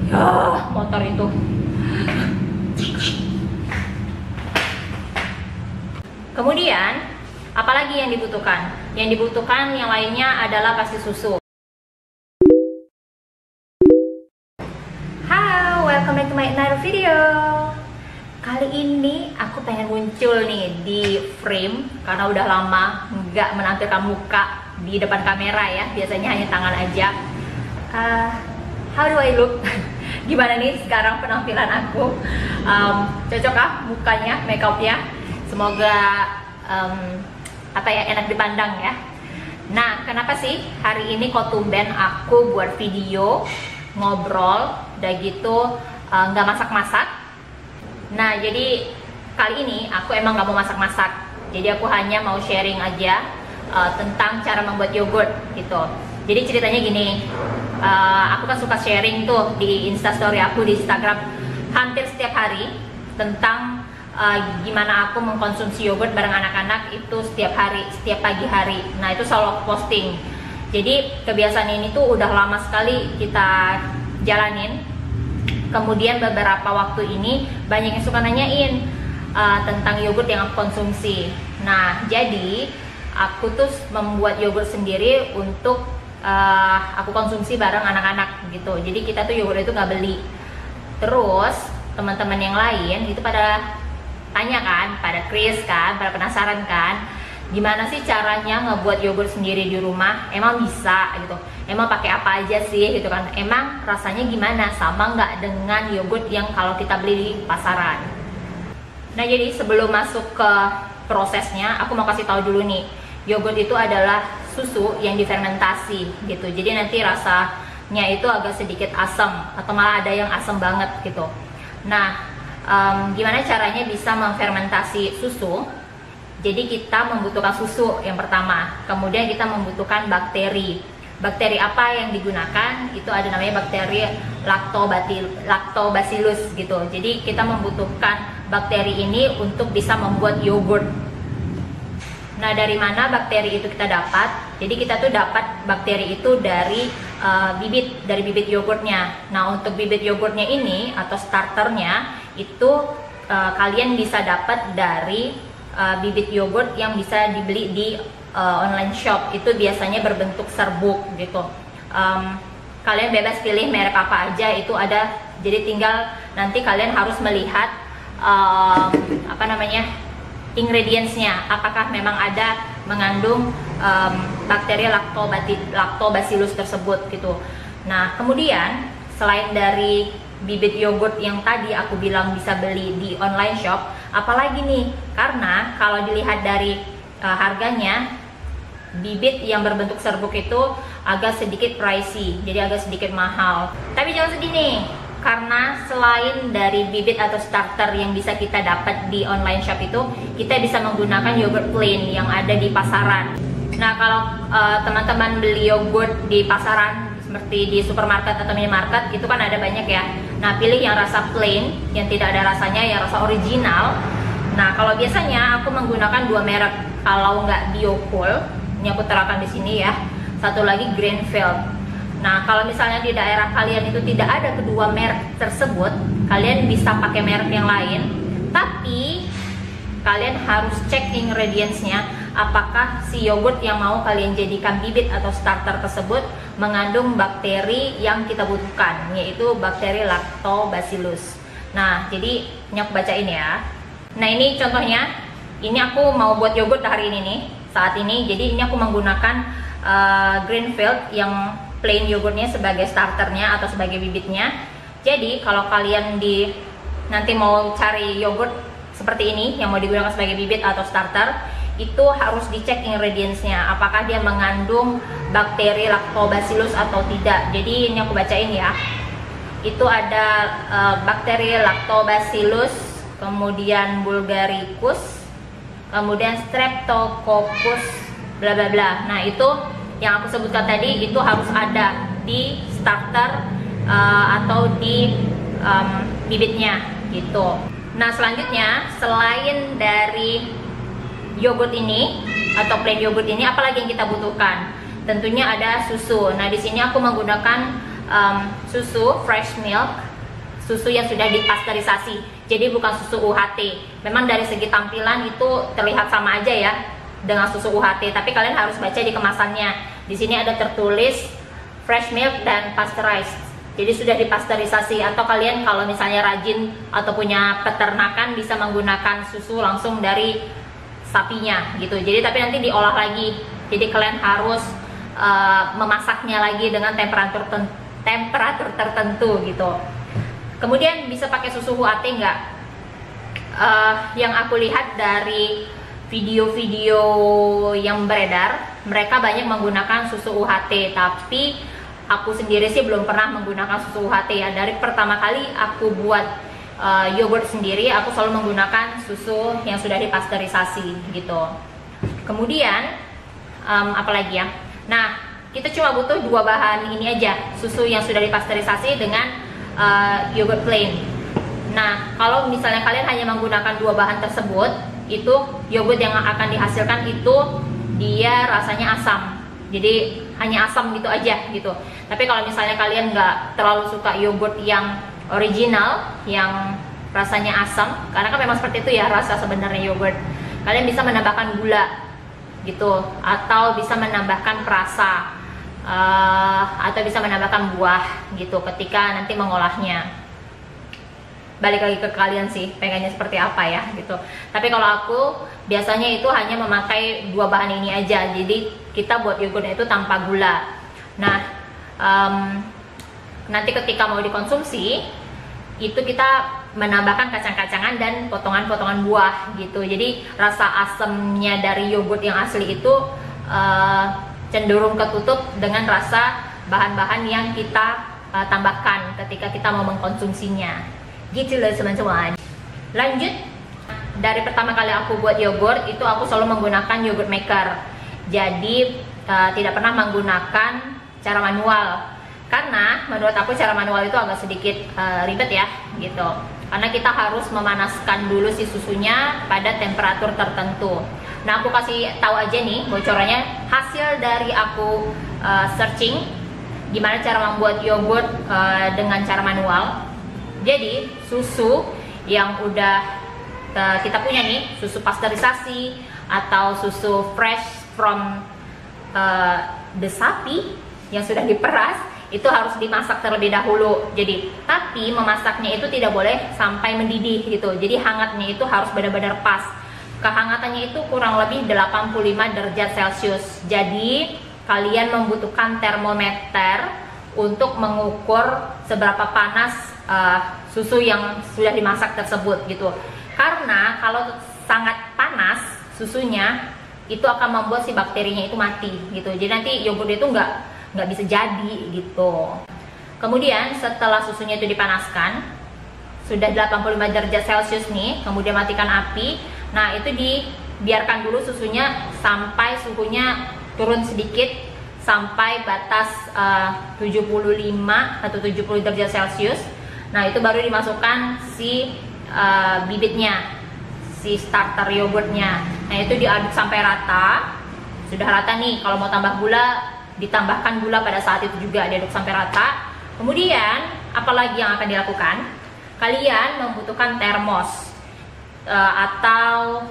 Ya, motor itu. Kemudian, apalagi yang dibutuhkan? Yang dibutuhkan yang lainnya adalah pasti susu. Hai, welcome back to my another video. Kali ini aku pengen muncul nih di frame karena udah lama nggak menampilkan muka di depan kamera ya. Biasanya hanya tangan aja. How do I look? Gimana nih sekarang penampilan aku? Cocokkah mukanya, makeupnya? Semoga enak dipandang ya. Nah, kenapa sih hari ini kok tumben aku buat video ngobrol, udah gitu nggak masak-masak. Nah, jadi kali ini aku emang nggak mau masak-masak. Jadi aku hanya mau sharing aja tentang cara membuat yogurt gitu. Jadi ceritanya gini, aku kan suka sharing tuh di Instastory aku di Instagram hampir setiap hari tentang gimana aku mengkonsumsi yogurt bareng anak-anak itu setiap hari, setiap pagi hari. Nah, itu selalu aku posting. Jadi kebiasaan ini tuh udah lama sekali kita jalanin. Kemudian beberapa waktu ini banyak yang suka nanyain tentang yogurt yang aku konsumsi. Nah, jadi aku tuh membuat yogurt sendiri untuk aku konsumsi bareng anak-anak gitu. Jadi kita tuh yogurt itu nggak beli. Terus teman-teman yang lain itu pada tanya kan, pada Chris kan, pada penasaran kan, gimana sih caranya ngebuat yogurt sendiri di rumah? Emang bisa gitu? Emang pakai apa aja sih gitu kan? Emang rasanya gimana? Sama nggak dengan yogurt yang kalau kita beli di pasaran? Nah, jadi sebelum masuk ke prosesnya, aku mau kasih tahu dulu nih, yogurt itu adalah susu yang difermentasi gitu. Jadi nanti rasanya itu agak sedikit asam atau malah ada yang asam banget gitu. Nah, gimana caranya bisa memfermentasi susu? Jadi kita membutuhkan susu yang pertama, kemudian kita membutuhkan bakteri. Bakteri apa yang digunakan? Itu ada namanya bakteri lactobacillus gitu. Jadi kita membutuhkan bakteri ini untuk bisa membuat yogurt. Nah, dari mana bakteri itu kita dapat? Jadi kita tuh dapat bakteri itu dari bibit yogurtnya. Nah, untuk bibit yogurtnya ini atau starternya itu kalian bisa dapat dari bibit yogurt yang bisa dibeli di online shop. Itu biasanya berbentuk serbuk gitu. Kalian bebas pilih merek apa aja, itu ada. Jadi tinggal nanti kalian harus melihat ingredientsnya, apakah memang ada mengandung bakteri lactobacillus tersebut gitu. Nah, kemudian selain dari bibit yogurt yang tadi aku bilang bisa beli di online shop, apalagi nih, karena kalau dilihat dari harganya, bibit yang berbentuk serbuk itu agak sedikit pricey, jadi agak sedikit mahal. Tapi jangan sedih nih, karena selain dari bibit atau starter yang bisa kita dapat di online shop itu, kita bisa menggunakan yogurt plain yang ada di pasaran. Nah, kalau teman-teman beli yogurt di pasaran seperti di supermarket atau minimarket, itu kan ada banyak ya. Nah, pilih yang rasa plain, yang tidak ada rasanya, yang rasa original. Nah, kalau biasanya aku menggunakan dua merek. Kalau nggak Biocool, ini aku terapkan di sini ya. Satu lagi Greenfield. Nah, kalau misalnya di daerah kalian itu tidak ada kedua merek tersebut, kalian bisa pakai merek yang lain. Tapi kalian harus cek ingredientsnya, apakah si yogurt yang mau kalian jadikan bibit atau starter tersebut mengandung bakteri yang kita butuhkan, yaitu bakteri lactobacillus. Nah, jadi ini aku bacain ya. Nah, ini contohnya. Ini aku mau buat yogurt hari ini nih, saat ini. Jadi ini aku menggunakan Greenfield yang plain yogurtnya sebagai starternya atau sebagai bibitnya. Jadi kalau kalian nanti mau cari yogurt seperti ini yang mau digunakan sebagai bibit atau starter, itu harus dicek ingredientsnya, apakah dia mengandung bakteri lactobacillus atau tidak. Jadi ini aku bacain ya. Itu ada bakteri lactobacillus, kemudian bulgaricus, kemudian streptococcus bla bla bla. Nah, itu yang aku sebutkan tadi itu harus ada di starter atau di bibitnya gitu. Nah, selanjutnya selain dari yogurt ini atau plain yogurt ini, apalagi yang kita butuhkan? Tentunya ada susu. Nah, di sini aku menggunakan susu fresh milk, susu yang sudah dipasteurisasi. Jadi bukan susu UHT. Memang dari segi tampilan itu terlihat sama aja ya dengan susu UHT, tapi kalian harus baca di kemasannya. Di sini ada tertulis fresh milk dan pasteurized. Jadi sudah dipasteurisasi. Atau kalian kalau misalnya rajin atau punya peternakan bisa menggunakan susu langsung dari sapinya gitu. Jadi tapi nanti diolah lagi. Jadi kalian harus memasaknya lagi dengan temperatur tertentu gitu. Kemudian bisa pakai susu UHT enggak? Yang aku lihat dari video-video yang beredar, mereka banyak menggunakan susu UHT, tapi aku sendiri sih belum pernah menggunakan susu UHT ya. Dari pertama kali aku buat yogurt sendiri, aku selalu menggunakan susu yang sudah dipasteurisasi gitu. Kemudian apalagi ya? Nah, kita cuma butuh dua bahan ini aja, susu yang sudah dipasteurisasi dengan yogurt plain. Nah, kalau misalnya kalian hanya menggunakan dua bahan tersebut, itu yogurt yang akan dihasilkan itu dia rasanya asam. Jadi hanya asam gitu aja gitu. Tapi kalau misalnya kalian nggak terlalu suka yogurt yang original, yang rasanya asam, karena kan memang seperti itu ya rasa sebenarnya yogurt, kalian bisa menambahkan gula gitu, atau bisa menambahkan perasa, atau bisa menambahkan buah gitu ketika nanti mengolahnya. Balik lagi ke kalian sih, pengennya seperti apa ya gitu. Tapi kalau aku biasanya itu hanya memakai dua bahan ini aja. Jadi kita buat yogurtnya itu tanpa gula. Nah, nanti ketika mau dikonsumsi itu kita menambahkan kacang-kacangan dan potongan-potongan buah gitu. Jadi rasa asamnya dari yogurt yang asli itu cenderung ketutup dengan rasa bahan-bahan yang kita tambahkan ketika kita mau mengkonsumsinya. Gitu loh teman-teman. Lanjut, dari pertama kali aku buat yogurt itu aku selalu menggunakan yogurt maker. Jadi tidak pernah menggunakan cara manual, karena menurut aku cara manual itu agak sedikit ribet ya gitu. Karena kita harus memanaskan dulu si susunya pada temperatur tertentu. Nah, aku kasih tahu aja nih bocorannya, hasil dari aku searching gimana cara membuat yogurt dengan cara manual. Jadi susu yang udah kita punya nih, susu pasteurisasi atau susu fresh from the sapi yang sudah diperas, itu harus dimasak terlebih dahulu. Jadi, tapi memasaknya itu tidak boleh sampai mendidih gitu. Jadi hangatnya itu harus benar-benar pas. Kehangatannya itu kurang lebih 85 derajat Celcius. Jadi kalian membutuhkan termometer untuk mengukur seberapa panas susu yang sudah dimasak tersebut gitu. Karena kalau sangat panas susunya, itu akan membuat si bakterinya itu mati gitu. Jadi nanti yogurt itu nggak bisa jadi gitu. Kemudian setelah susunya itu dipanaskan sudah 85 derajat Celcius nih, kemudian matikan api. Nah, itu dibiarkan dulu susunya sampai suhunya turun sedikit sampai batas 75 atau 70 derajat Celcius. Nah, itu baru dimasukkan si bibitnya, si starter yogurtnya. Nah, itu diaduk sampai rata. Sudah rata nih, kalau mau tambah gula ditambahkan gula pada saat itu juga, diaduk sampai rata. Kemudian apalagi yang akan dilakukan? Kalian membutuhkan termos atau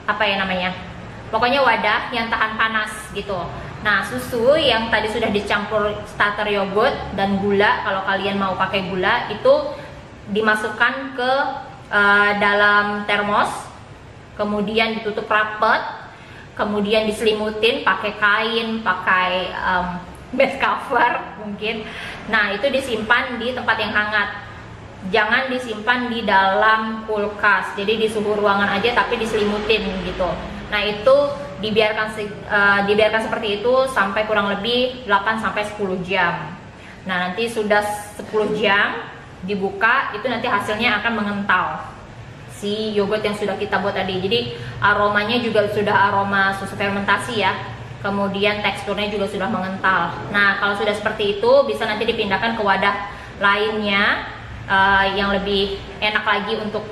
apa ya namanya, pokoknya wadah yang tahan panas gitu. Nah, susu yang tadi sudah dicampur starter yogurt dan gula, kalau kalian mau pakai gula, itu dimasukkan ke dalam termos, kemudian ditutup rapat, kemudian diselimutin pakai kain, pakai bed cover mungkin. Nah, itu disimpan di tempat yang hangat. Jangan disimpan di dalam kulkas. Jadi di suhu ruangan aja tapi diselimutin gitu. Nah, itu dibiarkan seperti itu sampai kurang lebih 8 sampai 10 jam. Nah, nanti sudah 10 jam dibuka, itu nanti hasilnya akan mengental si yogurt yang sudah kita buat tadi. Jadi aromanya juga sudah aroma susu fermentasi ya. Kemudian teksturnya juga sudah mengental. Nah, kalau sudah seperti itu bisa nanti dipindahkan ke wadah lainnya yang lebih enak lagi untuk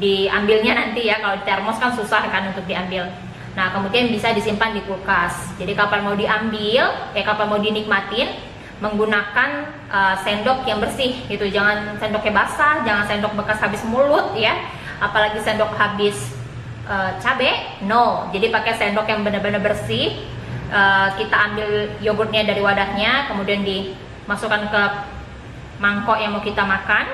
diambilnya nanti ya. Kalau di termos kan susah kan untuk diambil. Nah, kemudian bisa disimpan di kulkas. Jadi kapan mau diambil, kapan mau dinikmatin, menggunakan sendok yang bersih gitu. Jangan sendoknya basah, jangan sendok bekas habis mulut ya, apalagi sendok habis cabe. No, jadi pakai sendok yang benar-benar bersih. Kita ambil yogurtnya dari wadahnya, kemudian dimasukkan ke mangkok yang mau kita makan.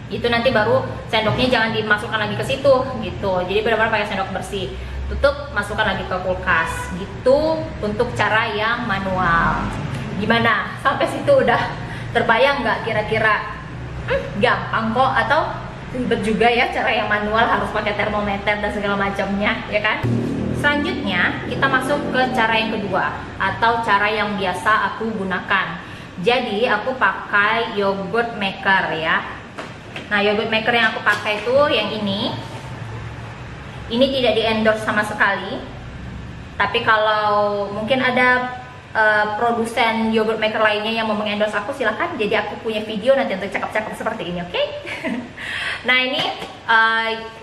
Itu nanti baru sendoknya jangan dimasukkan lagi ke situ gitu. Jadi benar-benar pakai sendok bersih. Tutup, masukkan lagi ke kulkas gitu untuk cara yang manual. Gimana? Sampai situ udah terbayang nggak kira-kira? Gampang kok, atau ribet juga ya cara yang manual, harus pakai termometer dan segala macamnya ya kan? Selanjutnya kita masuk ke cara yang kedua, atau cara yang biasa aku gunakan. Jadi aku pakai yogurt maker ya. Nah, yogurt maker yang aku pakai itu yang ini. Ini tidak di endorse sama sekali. Tapi kalau mungkin ada produsen yogurt maker lainnya yang mau mengendorse aku, silahkan. Jadi aku punya video nanti untuk cakep-cakep seperti ini, oke? Nah, ini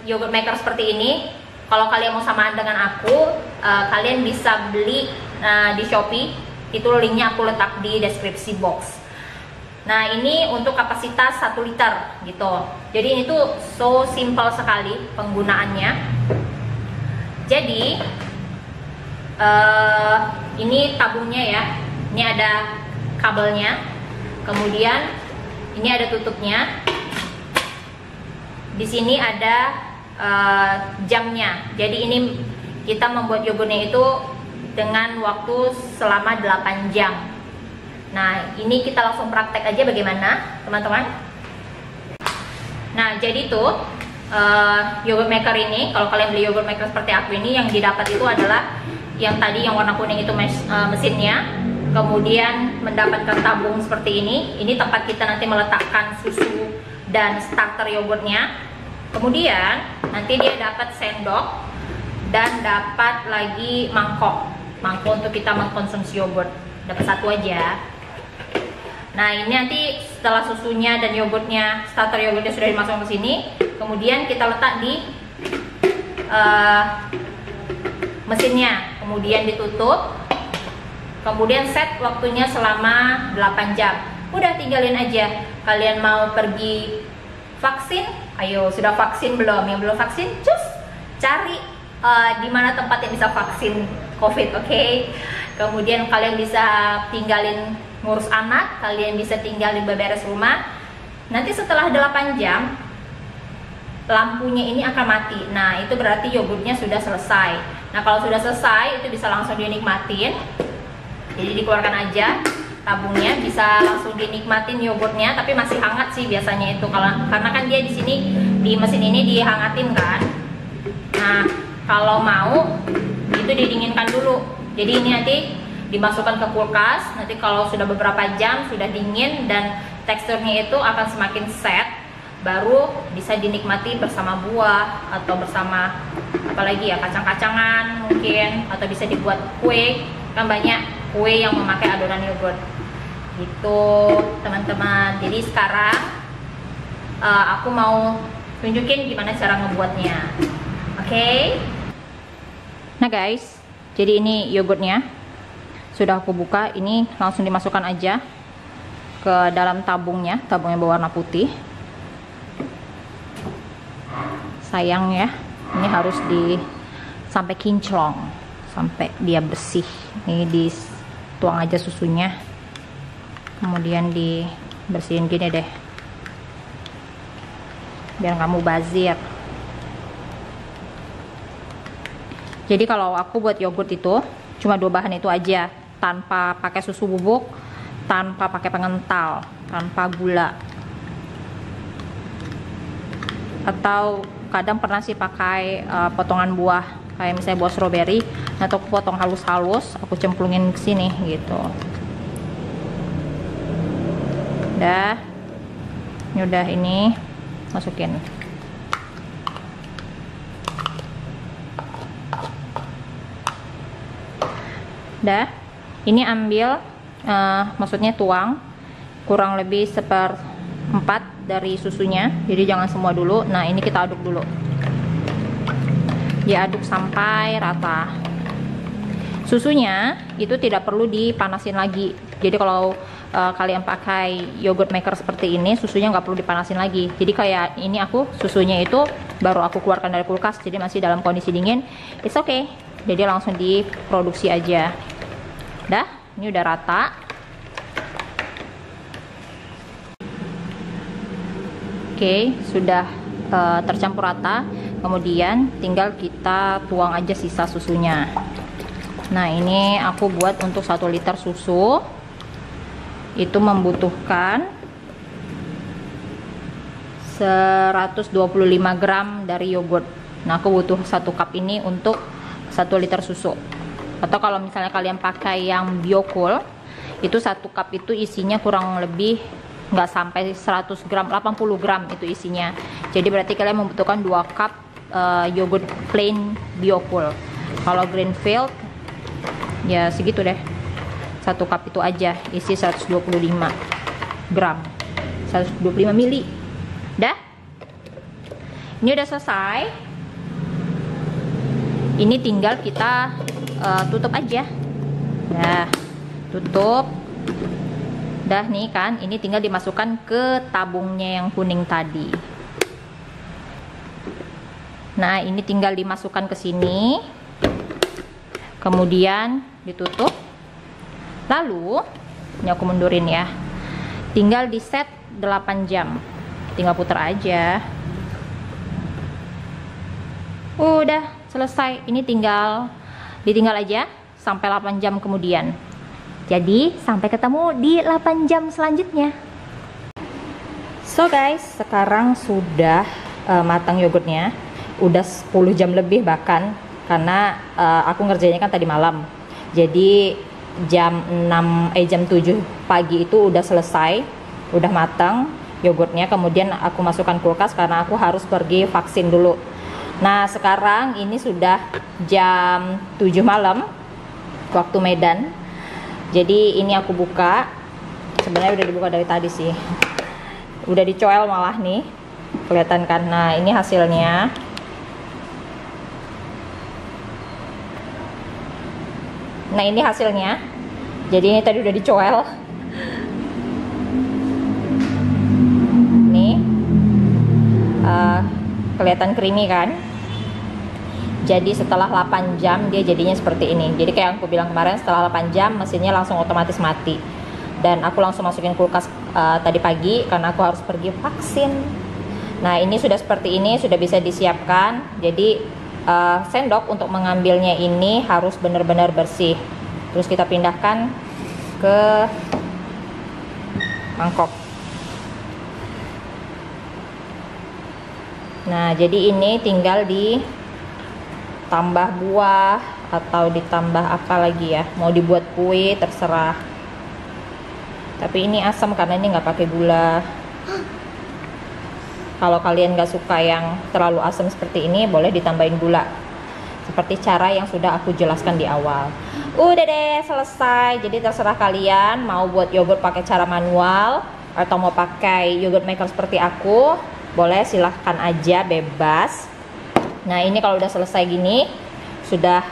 yogurt maker seperti ini. Kalau kalian mau samaan dengan aku, kalian bisa beli di Shopee. Itu linknya aku letak di deskripsi box. Nah, ini untuk kapasitas 1 liter gitu. Jadi ini tuh so simple sekali penggunaannya. Jadi ini tabungnya ya. Ini ada kabelnya. Kemudian ini ada tutupnya. Di sini ada jamnya. Jadi ini kita membuat yogurtnya itu dengan waktu selama 8 jam. Nah, ini kita langsung praktek aja bagaimana, teman-teman. Nah, jadi tuh yogurt maker ini, kalau kalian beli yogurt maker seperti aku ini, yang didapat itu adalah yang tadi yang warna kuning itu mesinnya, kemudian mendapatkan tabung seperti ini. Ini tempat kita nanti meletakkan susu dan starter yogurtnya. Kemudian nanti dia dapat sendok dan dapat lagi mangkok untuk kita mengkonsumsi yogurt. Dapat 1 aja. Nah, ini nanti setelah susunya dan yogurtnya, starter yogurtnya sudah dimasukkan ke sini, kemudian kita letak di mesinnya, kemudian ditutup, kemudian set waktunya selama 8 jam. Udah, tinggalin aja. Kalian mau pergi vaksin? Ayo, sudah vaksin belum? Yang belum vaksin, cus cari di mana tempat yang bisa vaksin COVID, oke? Kemudian kalian bisa tinggalin ngurus anak, kalian bisa tinggalin beberes rumah. Nanti setelah 8 jam lampunya ini akan mati. Nah, itu berarti yogurtnya sudah selesai. Nah, kalau sudah selesai itu bisa langsung dinikmatin. Jadi dikeluarkan aja tabungnya, bisa langsung dinikmatin yogurtnya, tapi masih hangat sih biasanya itu karena kan dia di sini di mesin ini dihangatin kan. Nah, kalau mau itu didinginkan dulu. Jadi ini nanti dimasukkan ke kulkas. Nanti kalau sudah beberapa jam sudah dingin dan teksturnya itu akan semakin set, baru bisa dinikmati bersama buah atau bersama apalagi ya, kacang-kacangan mungkin, atau bisa dibuat kue. Kan banyak kue yang memakai adonan yogurt gitu, teman-teman. Jadi sekarang aku mau tunjukin gimana cara ngebuatnya. Oke? Nah guys, jadi ini yogurtnya sudah aku buka. Ini langsung dimasukkan aja ke dalam tabungnya berwarna putih. Sayang ya, ini harus sampai kinclong, sampai dia bersih. Ini dituang aja susunya, kemudian dibersihin gini deh, biar kamu bazir. Jadi kalau aku buat yogurt itu cuma 2 bahan itu aja, tanpa pakai susu bubuk, tanpa pakai pengental, tanpa gula. Atau kadang pernah sih pakai potongan buah, kayak misalnya buah stroberi, atau aku potong halus-halus, aku cemplungin ke sini gitu. Udah ini masukin. Ini ambil maksudnya tuang kurang lebih 1/4 dari susunya, jadi jangan semua dulu. Nah, ini kita aduk dulu, diaduk sampai rata. Susunya itu tidak perlu dipanasin lagi. Jadi kalau kalian pakai yogurt maker seperti ini, susunya nggak perlu dipanasin lagi. Jadi kayak ini aku susunya itu baru aku keluarkan dari kulkas, jadi masih dalam kondisi dingin. It's okay. Jadi langsung diproduksi aja. Dah, ini udah rata. Oke, sudah tercampur rata. Kemudian tinggal kita tuang aja sisa susunya. Nah, ini aku buat untuk 1 liter susu. Itu membutuhkan 125 gram dari yogurt. Nah, aku butuh 1 cup ini untuk 1 liter susu. Atau kalau misalnya kalian pakai yang Biocool, itu 1 cup itu isinya kurang lebih nggak sampai 100 gram, 80 gram itu isinya. Jadi berarti kalian membutuhkan 2 cup yogurt plain Biocool. Kalau Greenfield ya segitu deh, 1 cup itu aja isi 125 gram, 125 mili. Dah, ini udah selesai. Ini tinggal kita tutup aja. Nah, tutup. Dah nih kan, ini tinggal dimasukkan ke tabungnya yang kuning tadi. Nah, ini tinggal dimasukkan ke sini. Kemudian ditutup. Lalu, ini aku mundurin ya. Tinggal di set 8 jam. Tinggal putar aja. Udah selesai. Ini ditinggal aja sampai 8 jam kemudian. Jadi sampai ketemu di 8 jam selanjutnya. So guys, sekarang sudah matang yogurtnya. Udah 10 jam lebih bahkan, karena aku ngerjainnya kan tadi malam. Jadi jam 7 pagi itu udah selesai, udah matang yogurtnya. Kemudian aku masukkan kulkas karena aku harus pergi vaksin dulu. Nah, sekarang ini sudah jam 7 malam waktu Medan. Jadi ini aku buka. Sebenarnya udah dibuka dari tadi sih. Udah dicoel malah nih. Kelihatan kan? Nah, ini hasilnya. Nah, ini hasilnya. Jadi ini tadi udah dicoel. Nih. Kelihatan creamy kan? Jadi setelah 8 jam dia jadinya seperti ini. Jadi kayak aku bilang kemarin, setelah 8 jam mesinnya langsung otomatis mati. Dan aku langsung masukin kulkas tadi pagi karena aku harus pergi vaksin. Nah, ini sudah seperti ini, sudah bisa disiapkan. Jadi sendok untuk mengambilnya ini harus benar-benar bersih. Terus kita pindahkan ke mangkok. Nah, jadi ini tinggal ditambah buah atau ditambah apa lagi ya, mau dibuat kue terserah. Tapi ini asam karena ini nggak pakai gula. Kalau kalian nggak suka yang terlalu asam seperti ini, boleh ditambahin gula seperti cara yang sudah aku jelaskan di awal. Udah deh, selesai. Jadi terserah kalian mau buat yogurt pakai cara manual atau mau pakai yogurt maker seperti aku, boleh, silahkan aja, bebas. Nah, ini kalau udah selesai gini, sudah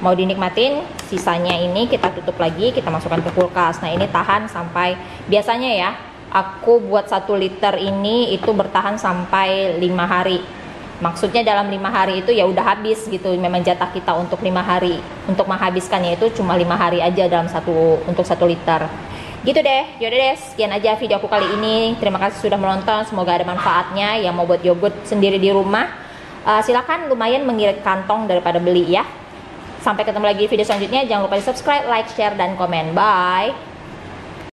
mau dinikmatin. Sisanya ini kita tutup lagi, kita masukkan ke kulkas. Nah, ini tahan sampai, biasanya ya, aku buat 1 liter ini itu bertahan sampai 5 hari. Maksudnya dalam 5 hari itu ya udah habis gitu. Memang jatah kita untuk 5 hari. Untuk menghabiskannya itu cuma 5 hari aja dalam untuk 1 liter. Gitu deh. Yaudah deh, sekian aja video aku kali ini. Terima kasih sudah menonton, semoga ada manfaatnya. Yang mau buat yogurt sendiri di rumah, silakan, lumayan mengirit kantong daripada beli ya. Sampai ketemu lagi di video selanjutnya. Jangan lupa di subscribe, like, share, dan komen. Bye.